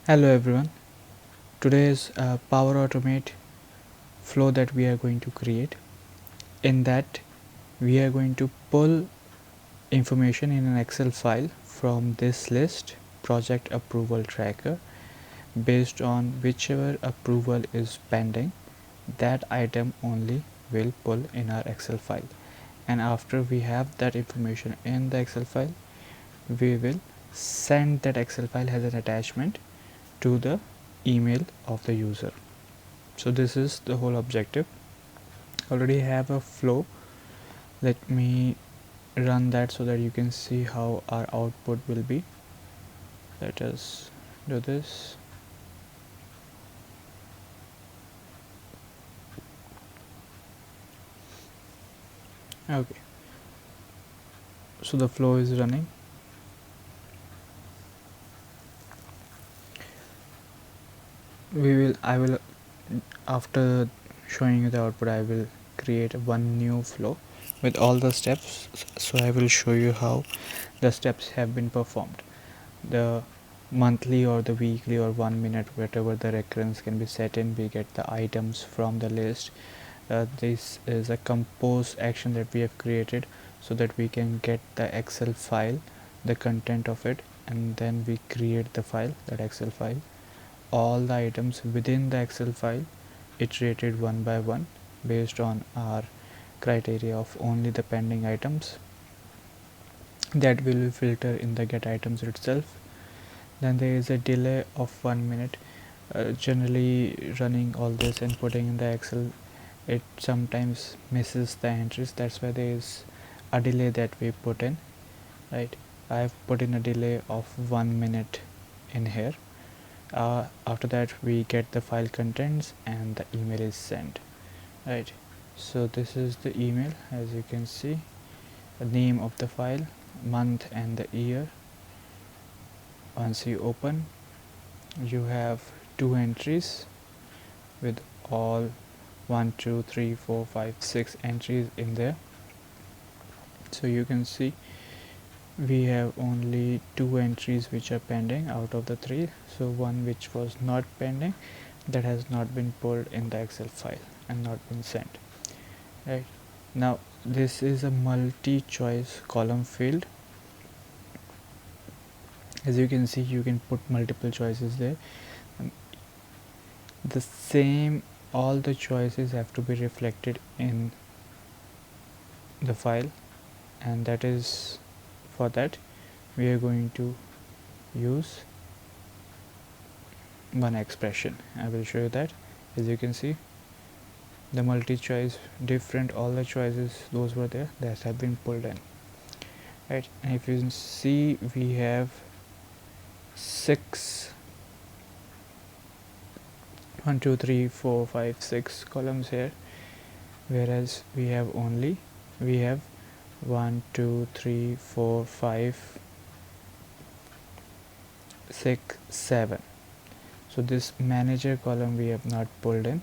Hello everyone. Today's Power Automate flow that we are going to create. In that, we are going to pull information in an Excel file from this list, project approval tracker, based on whichever approval is pending. That item only will pull in our Excel file. And after we have that information in the Excel file, we will send that Excel file as an attachment to the email of the user. So this is the whole objective. Already have a flow. Let me run that so that you can see how our output will be. Let us do this. Okay, so the flow is running. I will, after showing you the output, I will create one new flow with all the steps. So I will show you how the steps have been performed. The monthly or the weekly or 1 minute, whatever the recurrence can be set in, we get the items from the list. This is a compose action that we have created so that we can get the Excel file, the content of it, and then we create the file, that Excel file. All the items within the Excel file iterated one by one based on our criteria of only the pending items. That will be filtered in the get items itself. Then there is a delay of 1 minute. Generally running all this and putting in the Excel, it sometimes misses the entries. That's why there is a delay that we put in, right? I've put in a delay of 1 minute in here. After that we get the file contents and the email is sent, right? So this is the email. As you can see, the name of the file, month and the year. Once you open, you have 2 entries with all 1 2 3 4 5 6 entries in there. So you can see we have only 2 entries which are pending out of the 3. So one which was not pending, that has not been pulled in the Excel file and not been sent, right? Now this is a multi-choice column field. As you can see, you can put multiple choices there. The same, all the choices have to be reflected in the file, and that is, for that we are going to use one expression. I will show you that. As you can see, the multi-choice different, all the choices those were there that have been pulled in, right? And if you see, we have 6 1 2 3 4 5 6 columns here, whereas we have 1 2 3 4 5 6 7. So this manager column we have not pulled in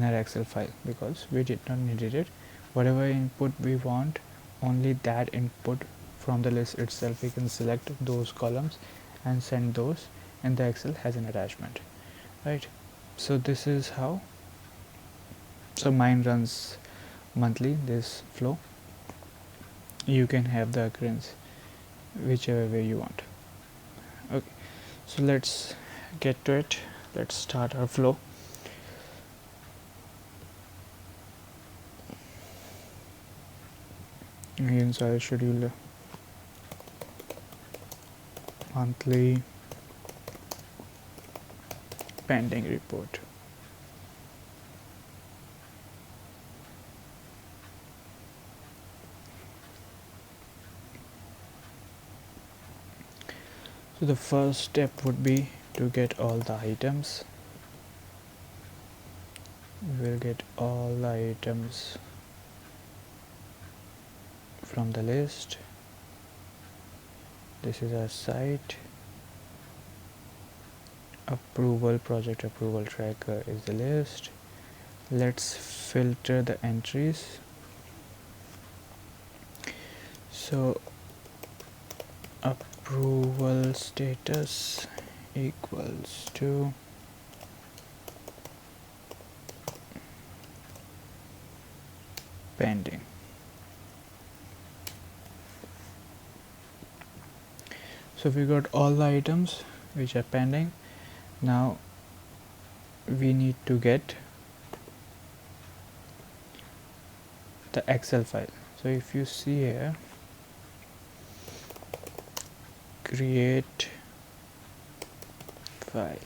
our Excel file because we did not need it. Whatever input we want, only that input from the list itself, we can select those columns and send those in the Excel as an attachment, right? So this is how. So mine runs monthly, this flow. You can have the occurrence whichever way you want. Okay, so let's get to it. Let's start our flow. Again, so I'll schedule monthly pending report. So the first step would be to get all the items. We will get all the items from the list. This is our site. Project approval tracker is the list. Let's filter the entries. So approval status equals to pending. So we got all the items which are pending. Now we need to get the Excel file. So if you see here, create file,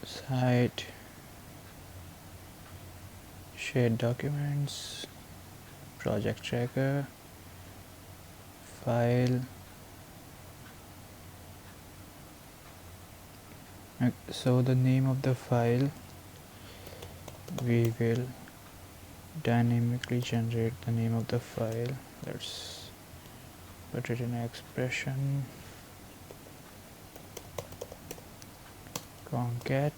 site, shared documents, project tracker, file. So the name of the file, we will dynamically generate the name of the file. Let's put it in expression, concat.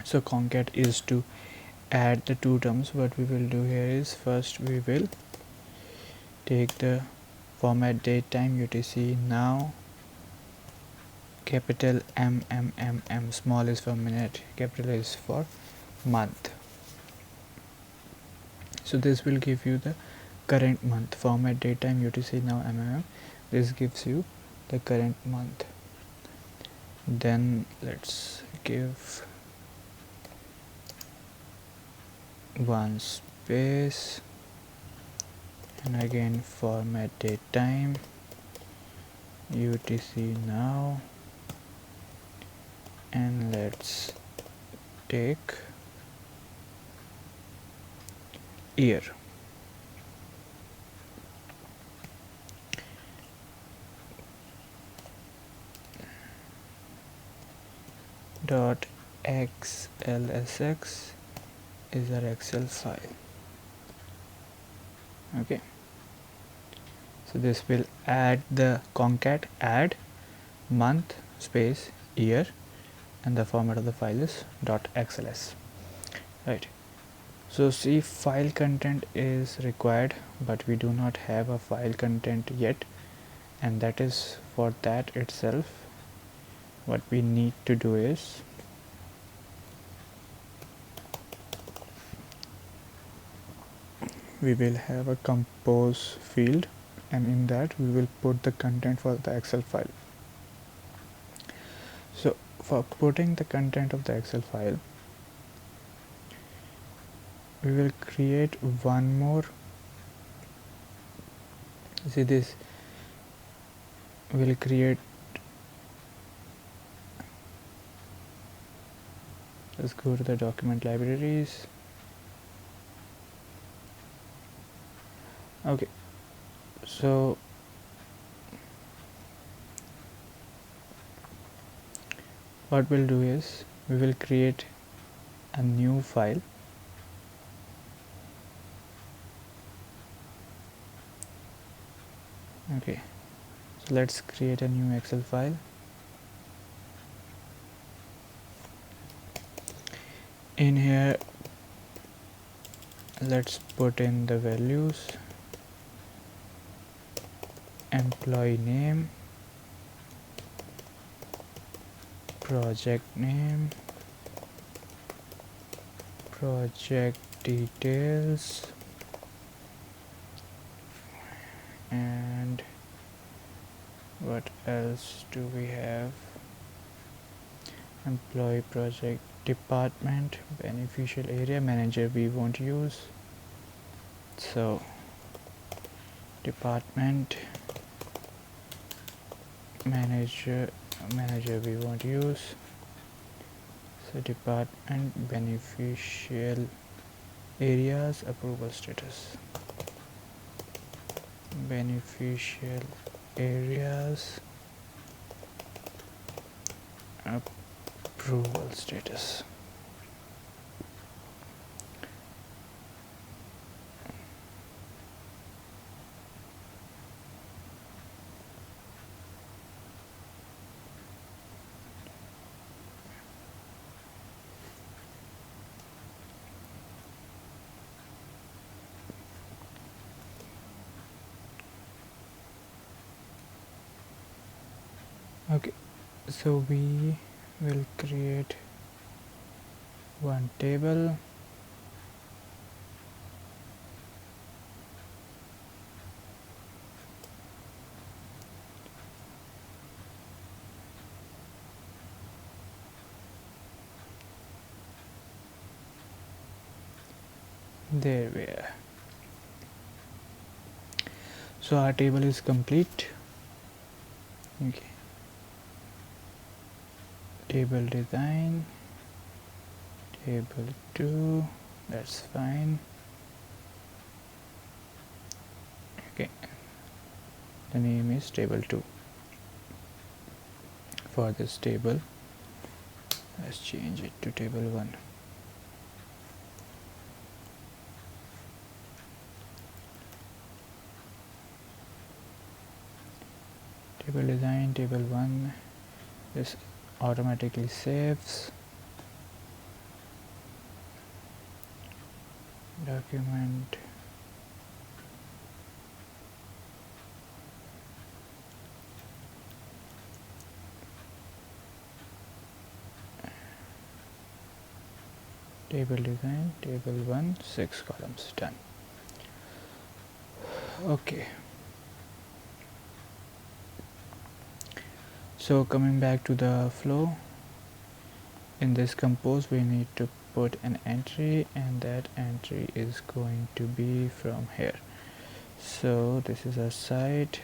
So concat is to add the two terms. What we will do here is, first we will take the format date time UTC now, capital M, small is for minute, capital is for month. So this will give you the current month. Format date time UTC now mm, this gives you the current month. Then let's give one space, and again format date time UTC now, and let's take year. Dot xlsx is our Excel file. Okay, so this will add the concat add month space year, and the format of the file is .xls. Right, so see, file content is required, but we do not have a file content yet, and that is for that itself what we need to do is we will have a compose field, and in that we will put the content for the Excel file. So for putting the content of the Excel file, we will create one more. See this, we will create, let's go to the document libraries. Okay, so what we'll do is we will create a new file. Okay, so let's create a new Excel file. In here, let's put in the values, employee name, project name, project details, and what else do we have? Employee, project, department, beneficial area, manager we won't use, so department, manager we won't use, so department, beneficial areas, approval status, beneficial areas, approval status. Okay, so we will create one table. There we are. So our table is complete. Okay, table design, table 2, that's fine. Okay, the name is table 2. For this table, let's change it to table 1. Table design, table 1, this automatically saves. Document table design, table 1, 6 columns, done. Okay, so coming back to the flow, in this compose we need to put an entry, and that entry is going to be from here. So this is our site.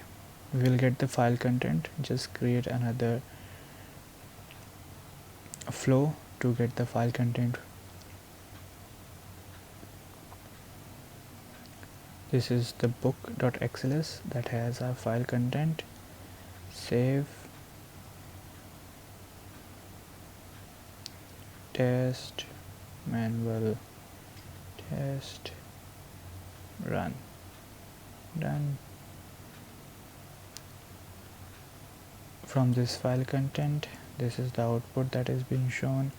We will get the file content. Just create another flow to get the file content. This is the book.xls that has our file content. Save, test, manual, test, run, done. From this file content, this is the output that is being shown.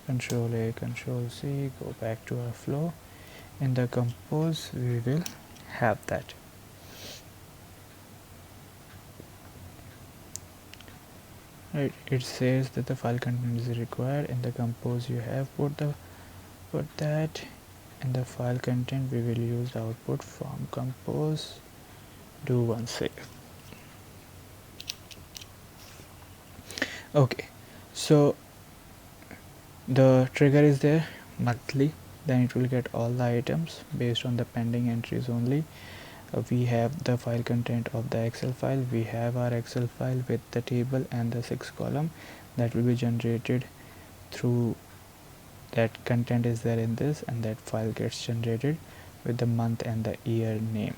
Control A, Control C, go back to our flow. In the compose we will have that. Right, it says that the file content is required. In the compose you have put that. In the file content we will use the output from compose, do one save. Okay, so the trigger is there, monthly, then it will get all the items based on the pending entries only. We have the file content of the Excel file. We have our Excel file with the table and the 6 column that will be generated through that content is there in this, and that file gets generated with the month and the year name,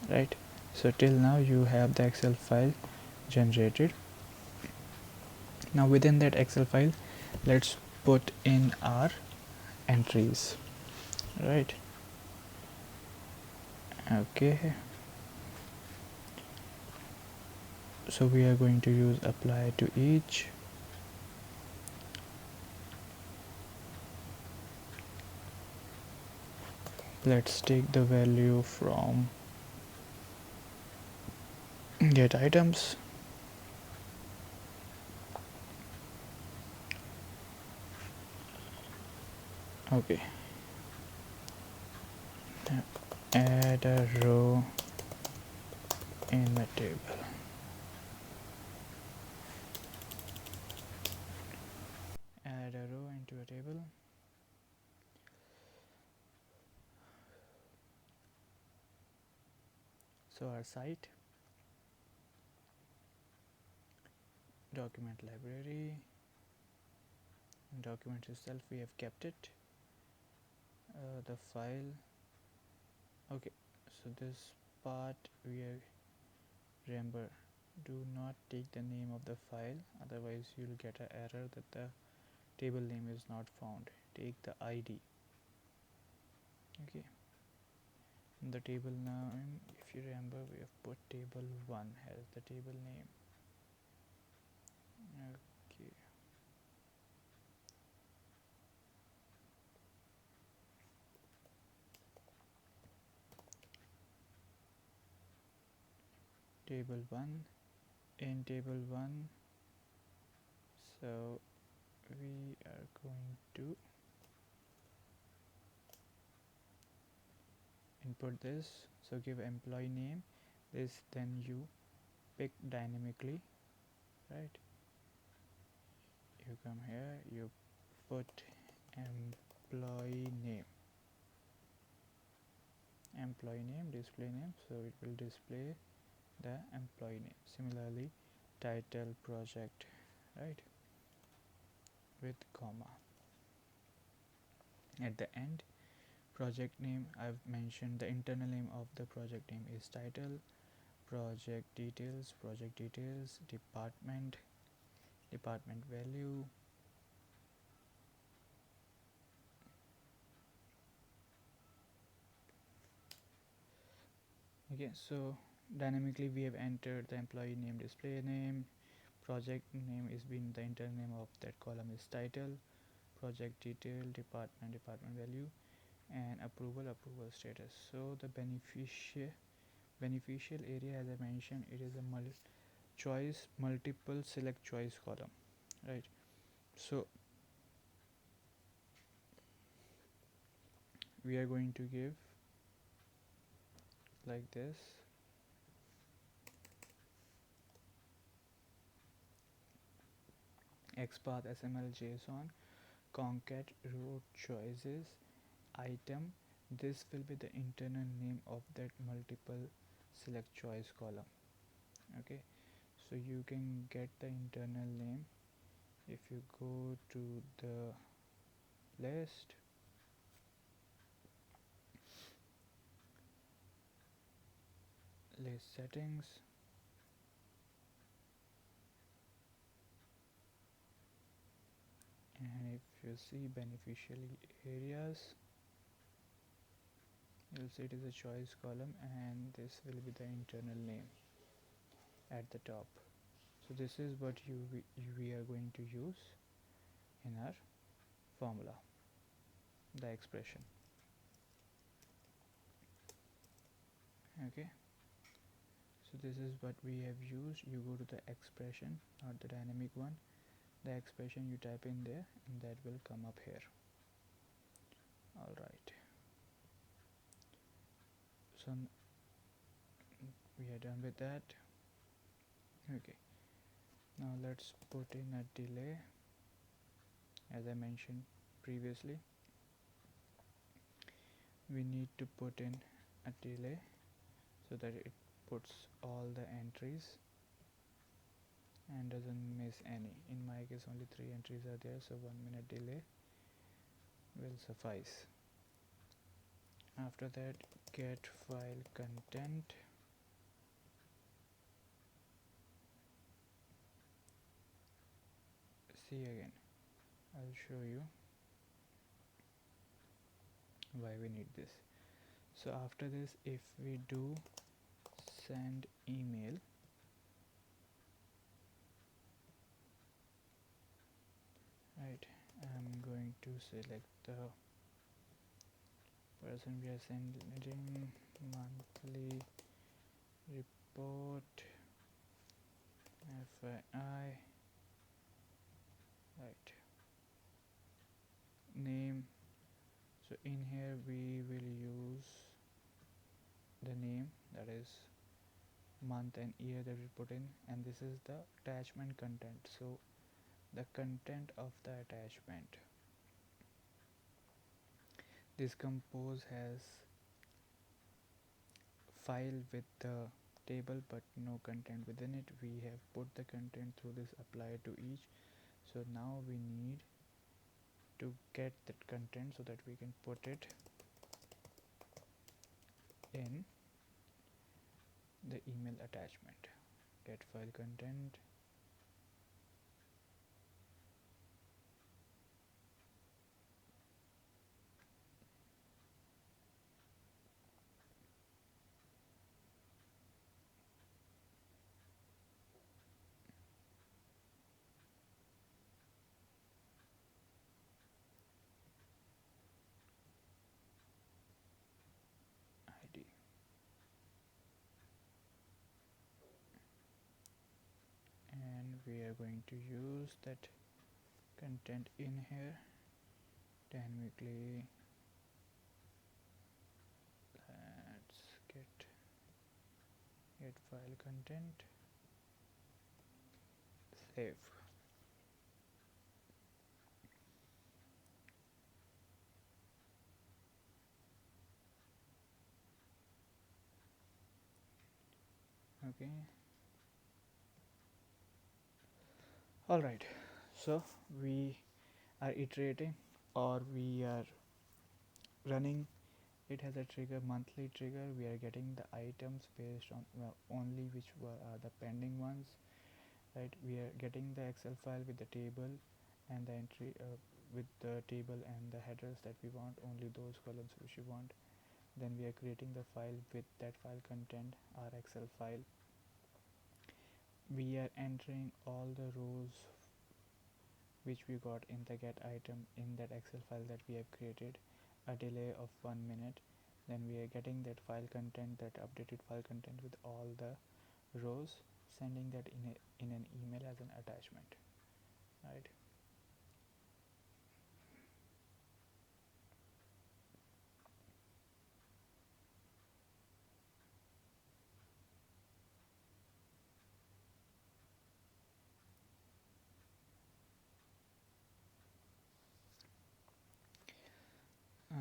right? So till now you have the Excel file generated. Now within that Excel file, let's put in our entries, right? Okay, so we are going to use apply to each. Let's take the value from get items. Okay, add a row in the table. Add a row into a table. So our site, document library, document itself we have kept it. The file, okay, so this part we have, remember, do not take the name of the file, otherwise you'll get an error that the table name is not found. Take the ID. Okay, in the table name, if you remember, we have put table 1 as the table name. Okay, table 1. In table 1 So we are going to input this. So give employee name this, then you pick dynamically, right? You come here, you put employee name display name, so it will display the employee name. Similarly, title project, right, with comma. At the end, project name, I've mentioned the internal name of the project name is title, project details, department value, okay. So dynamically we have entered the employee name, display name, project name is been the internal name of that column is title, project detail, department value, and approval status. So the beneficial area, as I mentioned, it is a multiple select choice column, right? So we are going to give like this. XPath SML JSON concat row choices item. This will be the internal name of that multiple select choice column. Okay, so you can get the internal name if you go to the list, settings, and if you see beneficial areas, you'll see it is a choice column, and this will be the internal name at the top. So this is what we are going to use in our formula, the expression. Okay, so this is what we have used. You go to the expression, not the dynamic one, the expression you type in there, and that will come up here. All right, so we are done with that. Okay, now let's put in a delay. As I mentioned previously, we need to put in a delay so that it puts all the entries and doesn't miss any. In my case only 3 entries are there, so 1 minute delay will suffice. After that, get file content, see again, I'll show you why we need this. So after this, if we do send email, right, I'm going to select the person we are sending monthly report FYI, right, name. So in here we will use the name, that is month and year that we put in, and this is the attachment content. So the content of the attachment, this compose has file with the table but no content within it. We have put the content through this apply to each. So now we need to get that content so that we can put it in the email attachment. Get file content, ID, and we are going to use that content in here dynamically. Let's get file content, save. Okay, all right, so we are iterating, or we are running. It has a trigger, monthly trigger. We are getting the items based on only which are the pending ones, right? We are getting the Excel file with the table and the entry with the table and the headers that we want, only those columns which we want. Then we are creating the file with that file content, our Excel file. We are entering all the rows which we got in the get item in that Excel file that we have created, a delay of 1 minute. Then we are getting that file content, that updated file content with all the rows, sending that in an email as an attachment, right?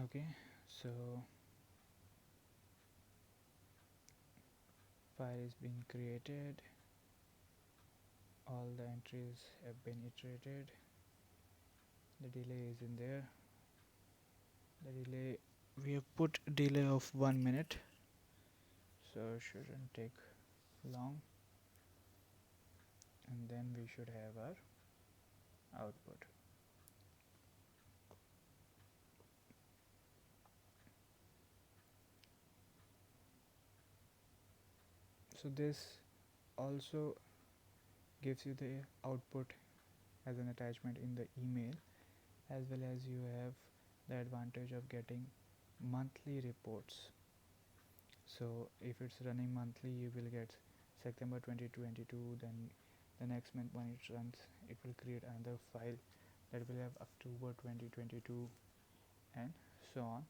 Okay, so file is being created, all the entries have been iterated, the delay is in there. The delay, we have put delay of 1 minute, so it shouldn't take long, and then we should have our output. So this also gives you the output as an attachment in the email, as well as you have the advantage of getting monthly reports. So if it's running monthly, you will get September 2022, then the next month when it runs, it will create another file that will have October 2022 and so on,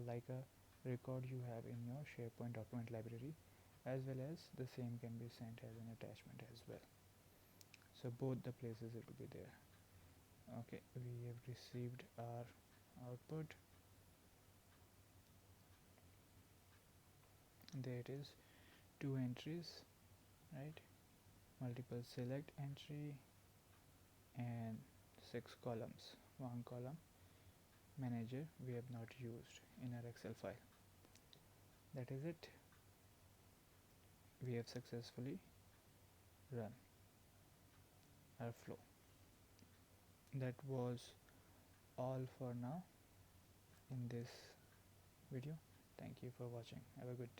like a record you have in your SharePoint Document Library, as well as the same can be sent as an attachment as well. So both the places it will be there. Okay, we have received our output. There it is, 2 entries, right? Multiple select entry and 6 columns. 1 column manager we have not used in our Excel file. That is it. We have successfully run our flow. That was all for now in this video. Thank you for watching. Have a good day.